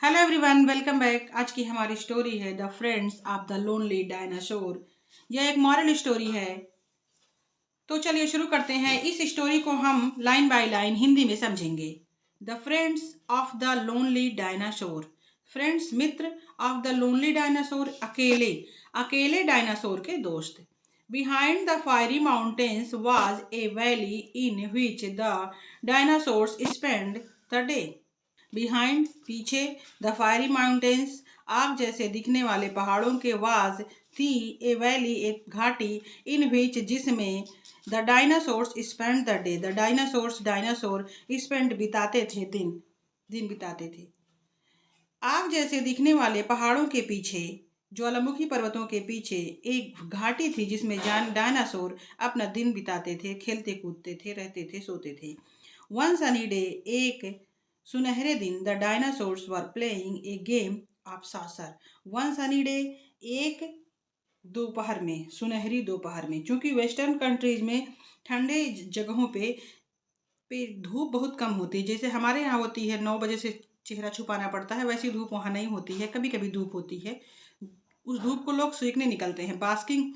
Hello everyone, welcome back. आज की हमारी स्टोरी है the friends of the lonely dinosaur. यह एक मॉरल स्टोरी है। तो चलिए शुरू करते हैं। इस स्टोरी को हम लाइन बाय लाइन हिंदी में समझेंगे। The friends of the lonely dinosaur. Friends Mitra, of the lonely dinosaur अकेले अकेले डायनासोर के दोस्त। Behind the fiery mountains was a valley in which the dinosaurs spend the day. Behind पीछे, the fiery mountains आग जैसे दिखने वाले पहाड़ों के वाज थी, ए वैली एक घाटी, इन विच जिसमें the dinosaurs spend the day the dinosaur spend बिताते थे दिन दिन बिताते थे। आग जैसे दिखने वाले पहाड़ों के पीछे, ज्वालामुखी पर्वतों के पीछे एक घाटी थी जिसमें डायनासोर अपना दिन बिताते थे, खेलते कूदते थे, रहते थे, सोते थे। वन सनी डे, एक सुनहरे दिन, the dinosaurs were playing a game of saucer. One sunny day, एक दोपहर में, सुनहरी दोपहर में, क्योंकि वेस्टर्न कंट्रीज में ठंडे जगहों पे धूप बहुत कम होती है। जैसे हमारे यहाँ होती है 9 बजे से चेहरा छुपाना पड़ता है, वैसी धूप वहाँ नहीं होती है। कभी कभी धूप होती है। उस धूप को लोग सेकने निकलते हैं, बास्किंग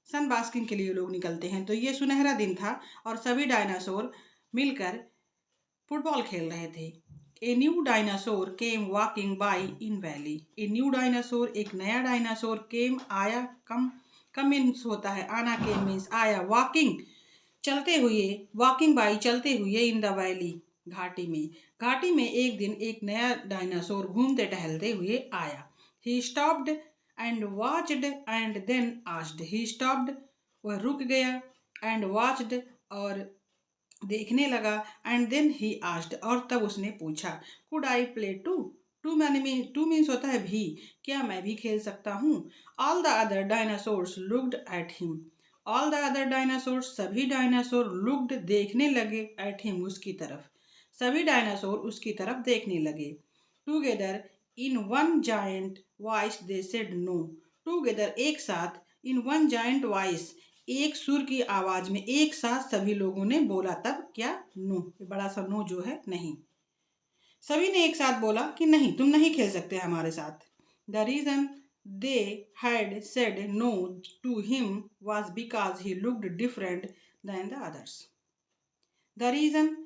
सन बास्किंग के लिए लोग निकलते हैं। तो ये सुनहरा दिन था और सभी डायनासोर मिलकर फुटबॉल खेल रहे थे। A new dinosaur came walking by in valley. A new dinosaur, एक नया डायनासोर, केम आया, कम मीन्स होता है आना, केम मीन्स आया, वॉकिंग चलते हुए, वॉकिंग बाई चलते हुए, इन द वैली घाटी में एक दिन एक नया डायनासोर घूमते टहलते हुए आया। He stopped and watched and then asked. He stopped, वह रुक गया, एंड वॉच्ड और देखने लगा, एंड देन ही आस्क्ड और तब उसने पूछा, could I play too. Too means होता है भी, क्या मैं भी खेल सकता हूँ। All the other dinosaurs looked at him. All the other dinosaurs, सभी डायनासोर, लुक्ड देखने लगे, एट हिम उसकी तरफ, सभी डायनासोर उसकी तरफ देखने लगे। Together in one giant voice they said no. Together एक साथ, इन वन जायंट वॉइस एक सुर की आवाज में, एक साथ सभी लोगों ने बोला तब क्या, नो, बड़ा सा नो जो है नहीं। सभी ने एक साथ बोला कि नहीं, तुम नहीं खेल सकते हमारे साथ। The reason they had said no to him was because he looked different than the others. The reason,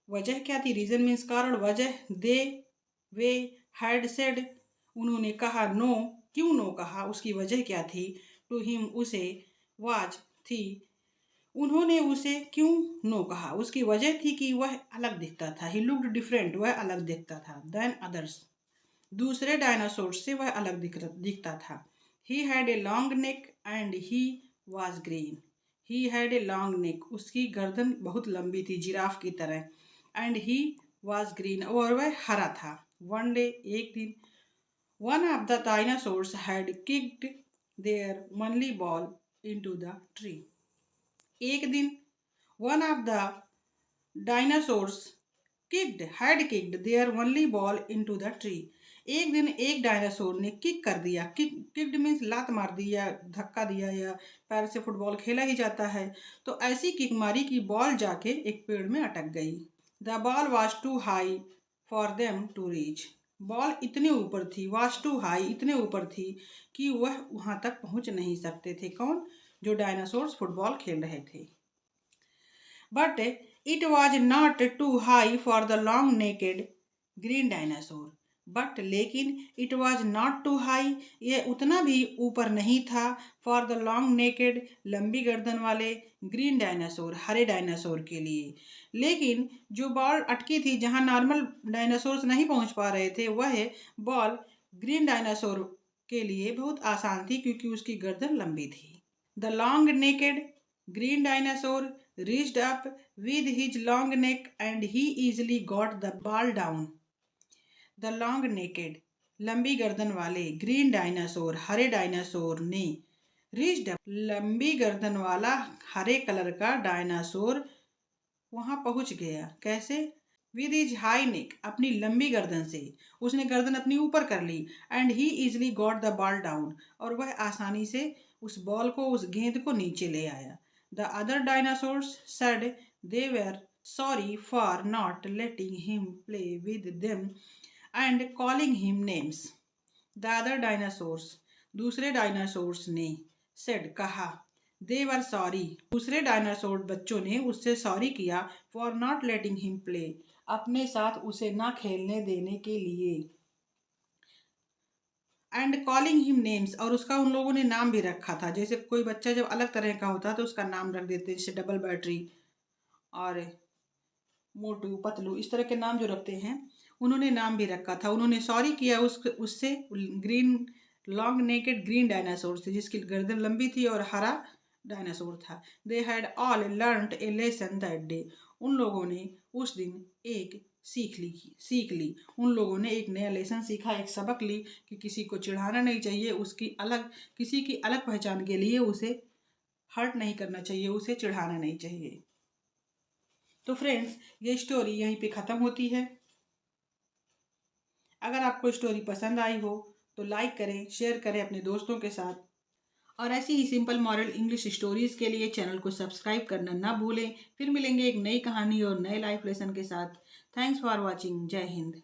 वजह क्या थी, रीजन मीन्स कारण, वजह, दे वे, हैड सेड उन्होंने कहा, नो क्यों नो कहा, उसकी वजह क्या थी, टू हिम उसे, वाज थी उन्होंने उसे क्यों नो कहा, उसकी वजह थी कि वह अलग दिखता था। ही लुक्ड डिफरेंट, वह अलग दिखता था, देन अदर्स दूसरे डायनासोर से वह अलग दिखता था। He had a long neck and he was green. He had a long neck, उसकी गर्दन बहुत लंबी थी जिराफ की तरह, एंड ही वाज ग्रीन और वह हरा था। वन डे, एक दिन, one of the dinosaurs had kicked their only ball into the tree. एक दिन, one of the dinosaurs had kicked their only ball into the tree. एक दिन एक डायनासोर ने किक कर दिया, किक्ड मीन्स लात मार दी या धक्का दिया, या पैर से फुटबॉल खेला ही जाता है। तो ऐसी किक मारी कि बॉल जाके एक पेड़ में अटक गई। The ball was too high for them to reach. Ball इतने ऊपर थी, वॉज टू हाई इतने ऊपर थी कि वह वहां तक पहुंच नहीं सकते थे। कौन, जो डायनासोर्स फुटबॉल खेल रहे थे। But it was not too high for the long necked green dinosaur. But लेकिन, it was not too high, यह उतना भी ऊपर नहीं था, फॉर द लॉन्ग नेकेड लंबी गर्दन वाले ग्रीन डायनासोर हरे डायनासोर के लिए। लेकिन जो बॉल अटकी थी, जहां नॉर्मल डायनासोर्स नहीं पहुंच पा रहे थे, वह बॉल ग्रीन डायनासोर के लिए बहुत आसान थी क्योंकि उसकी गर्दन लंबी थी। The long naked green dinosaur reached up with his long neck and he easily got the ball down. The long naked, लंबी गर्दन वाले ग्रीन डायनासोर हरे डायनासोर ने, reached up, लंबी गर्दन वाला हरे कलर का डायनासोर वहां पहुंच गया। कैसे, विद हिज हाई नेक, अपनी लंबी गर्दन से उसने गर्दन अपनी ऊपर कर ली, and he easily got the ball down, और वह आसानी से उस बॉल को, उस गेंद को नीचे ले आया। The other dinosaurs said they were sorry for not letting him play with them. And calling him names. The other dinosaurs, दूसरे डायनासोर्स ने, सेड कहा, दे वर सॉरी, दूसरे डायनासोर बच्चों ने उससे सॉरी किया, for not letting him play, अपने साथ उसे ना खेलने देने के लिए। एंड कॉलिंग हिम नेम्स, और उसका उन लोगों ने नाम भी रखा था। जैसे कोई बच्चा जब अलग तरह का होता है तो उसका नाम रख देते हैं, जैसे डबल बैटरी और मोटू पतलू, इस तरह के नाम जो रखते हैं, उन्होंने नाम भी रखा था। उन्होंने सॉरी किया उससे। Green long necked green dinosaur थे, जिसकी गर्दन लंबी थी, और हरा डायनासोर था। They had all learned A lesson that day, उन लोगों ने उस दिन एक सीख ली। उन लोगों ने एक नया लेसन सीखा, एक सबक ली कि किसी को चिढ़ाना नहीं चाहिए, किसी की अलग पहचान के लिए उसे हर्ट नहीं करना चाहिए, उसे चिढ़ाना नहीं चाहिए। तो फ्रेंड्स, ये स्टोरी यहीं पे ख़त्म होती है। अगर आपको स्टोरी पसंद आई हो तो लाइक करें, शेयर करें अपने दोस्तों के साथ, और ऐसी ही सिंपल मॉरल इंग्लिश स्टोरीज़ के लिए चैनल को सब्सक्राइब करना ना भूलें। फिर मिलेंगे एक नई कहानी और नए लाइफ लेसन के साथ। Thanks for watching. जय हिंद।